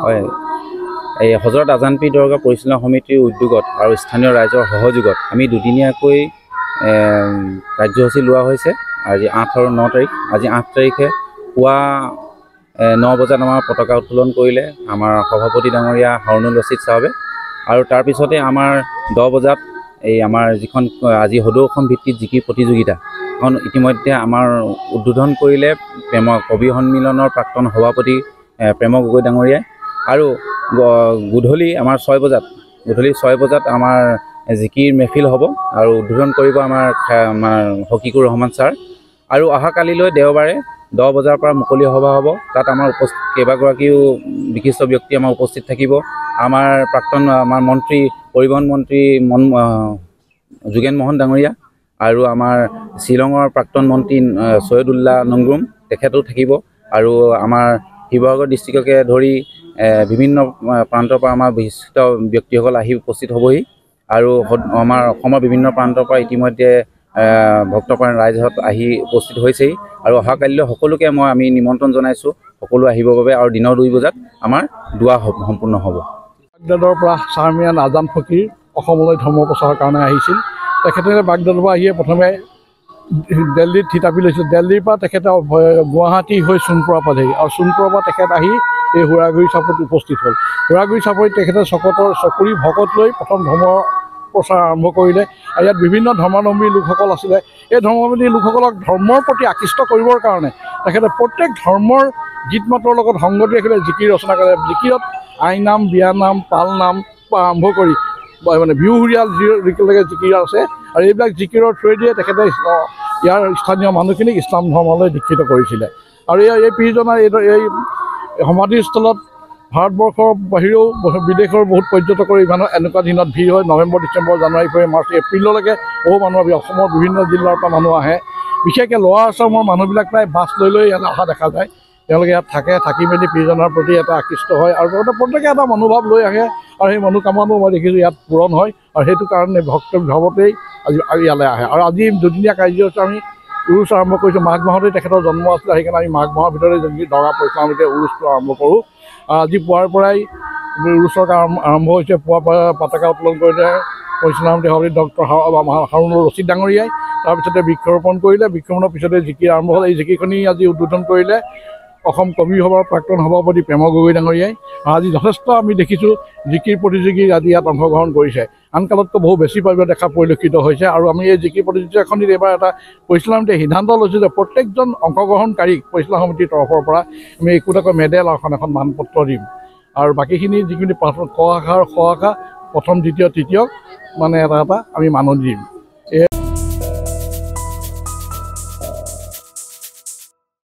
হয়, এই হজৰত আজানপীৰ দৰগাহ পৰিচালনা সমিতিৰ উদ্যোগত আৰু স্থানীয় ৰাইজৰ সহযোগত আমি দুদিনীয়াকৈ কাৰ্যসূচী লোৱা হৈছে। আজি 8 আৰু 9 তাৰিখ। আজি 8 তাৰিখে পুৱা 9 বজাত আমাৰ পতাকা উত্তোলন কৰিলে আমাৰ সভাপতি ডাঙৰীয়া হাৰুনুৰ ৰছিদ চাহাবে, আৰু তাৰপিছতে আমাৰ 10 বজাত এই আমাৰ যিখন আজি সদৌ অসম ভিত্তিত জিকিৰ প্ৰতিযোগিতা এখন ইতিমধ্যে আমাৰ উদ্বোধন কৰিলে কবি সন্মিলনৰ প্ৰাক্তন সভাপতি প্ৰেম গগৈ ডাঙৰীয়াই। আৰু গধূলি আমাৰ 6 বজাত আমাৰ জিকিৰ মেহফিল হ'ব আৰু উদ্বোধন কৰিব আমাৰ হকিকুৰ ৰহমান ছাৰ। আৰু অহাকালিলৈ দেওবাৰে 10 বজাৰ পৰা মুকলি সভা হ'ব। তাত আমাৰ কেইবাগৰাকীও বিশিষ্ট ব্যক্তি আমাৰ উপস্থিত থাকিব। আমাৰ প্ৰাক্তন মন্ত্ৰী পৰিবহণ মন্ত্ৰী যোগেন মোহন ডাঙৰীয়া আৰু আমাৰ শ্বিলঙৰ প্ৰাক্তন মন্ত্ৰী ছৈয়দুল্লাহ নংগ্ৰুম তেখেতো থাকিব। আৰু আমাৰ শিৱসাগৰ ডিষ্ট্ৰিক্টকে ধৰি বিভিন্ন প্ৰান্তৰ পৰা আমাৰ বিশিষ্ট ব্যক্তিসকল আহি উপস্থিত হ'বহি। আৰু আমাৰ অসমৰ বিভিন্ন প্ৰান্তৰ পৰা ইতিমধ্যে ভক্তপ্ৰাণ ৰাইজহঁত আহি উপস্থিত হৈছেহি। আৰু অহাকালিলৈ সকলোকে আমি নিমন্ত্ৰণ জনাইছোঁ সকলো আহিবৰ বাবে। আৰু দিনৰ 2 বজাত আমাৰ দুৱা সম্পূৰ্ণ হ'ব। বাগদাদৰ পৰা চাহমিয়ান আজান ফকীৰ অসমলৈ ধৰ্ম প্ৰচাৰৰ কাৰণে আহিছিল। তেখেতে বাগদাদৰ পৰা আহিয়ে প্ৰথমে দিল্লীত থিতাপি লৈছিল। দিল্লীৰ পৰা তেখেতে গুৱাহাটী হৈ সোণপুৰা পালেহি, আৰু সোণপুৰৰ পৰা তেখেত আহি এই হুৰাগুৰি চাপৰিত উপস্থিত হ'ল। হুৰাগুৰি চাপৰিত তেখেতে চকুৰি ভকত লৈ প্ৰথম ধৰ্ম প্ৰচাৰ আৰম্ভ কৰিলে। আৰু ইয়াত বিভিন্ন ধৰ্মাৱলম্বী লোকসকল আছিলে। এই ধৰ্মাৱলম্বী লোকসকলক ধৰ্মৰ প্ৰতি আকৃষ্ট কৰিবৰ কাৰণে তেখেতে প্ৰত্যেক ধৰ্মৰ গীত মাতৰ লগত সংগতি ৰাখিলে জিকিৰ ৰচনা কৰে। জিকিৰত আইনাম, বিয়ানাম, পালনাম পৰা আৰম্ভ কৰি বিহুৰীয়াল যিলৈকে জিকিৰ আছে, আৰু এইবিলাক জিকিৰৰ থ্ৰুৱেদিয়ে তেখেতে ইয়াৰ স্থানীয় মানুহখিনিক ইছলাম ধৰ্মলৈ দীক্ষিত কৰিছিলে। আৰু এই পীৰজনাৰ এই সমাধিস্থলত ভাৰতবৰ্ষৰ বাহিৰেও বিদেশৰ বহুত পৰ্যটকৰ এনেকুৱা দিনত ভিৰ হয়। নৱেম্বৰ, ডিচেম্বৰ, জানুৱাৰী, ফেব্ৰুৱাৰী, মাৰ্চ, এপ্ৰিললৈকে বহু মানুহ অসমৰ বিভিন্ন জিলাৰ পৰা মানুহ আহে। বিশেষকৈ লোৱাৰ আছামৰ মানুহবিলাক প্ৰায় বাছ লৈ ইয়াত অহা দেখা যায়। তেওঁলোকে ইয়াত থাকি মেলি পীৰজনাৰ প্ৰতি এটা আকৃষ্ট হয়, আৰু প্ৰত্যেকে এটা মনোভাৱ লৈ আহে। আৰু সেই মনোকামনাও মই দেখিছোঁ ইয়াত পূৰণ হয়। আৰু সেইটো কাৰণে ভক্তভাৱতেই আজি ইয়ালৈ আহে। আৰু আজি দুদিনীয়া কাৰ্যসূচী আমি উৰুচ আৰম্ভ কৰিছোঁ। মাঘ মাহতেই তেখেতৰ জন্ম আছিলে, সেইকাৰণে আমি মাঘ মাহৰ ভিতৰতে যদি দৰগাহ পৰিচালনা সমিতিয়ে উৰুচটো আৰম্ভ কৰোঁ। আজি পুৱাৰ পৰাই উৰুচৰ আৰম্ভ হৈছে। পুৱাৰ পৰা পতাকা উত্তোলন কৰিলে পৰিচালনা সমিতিৰ সভাপতি ডক্টৰ হাৰুনুৰ ৰছিদ ডাঙৰীয়াই। তাৰপিছতে বৃক্ষৰোপণ কৰিলে। বৃক্ষৰোপণৰ পিছতে জিকিৰ আৰম্ভ হ'ল। এই জিকিৰখনি আজি উদ্বোধন কৰিলে অসম কবি সভাৰ প্ৰাক্তন সভাপতি প্ৰেম গগৈ ডাঙৰীয়াই। আজি যথেষ্ট আমি দেখিছোঁ জিকিৰ প্ৰতিযোগী আজি ইয়াত অংশগ্ৰহণ কৰিছে। আন কালতকৈ বহু বেছি পৰিমাণে দেখা পৰিলক্ষিত হৈছে। আৰু আমি এই জিকিৰ প্ৰতিযোগিতাখনিত এইবাৰ এটা পৰিচালনা সমিতিয়ে সিদ্ধান্ত লৈছোঁ যে প্ৰত্যেকজন অংশগ্ৰহণকাৰীক পৰিচালনা সমিতিৰ তৰফৰ পৰা আমি একোটাকৈ মেডেল আৰু এখন মানপত্ৰ দিম। আৰু বাকীখিনি যিখিনি ক শাখা আৰু খ শাখা প্ৰথম, দ্বিতীয়, তৃতীয় এটা আমি মানুহ দিম।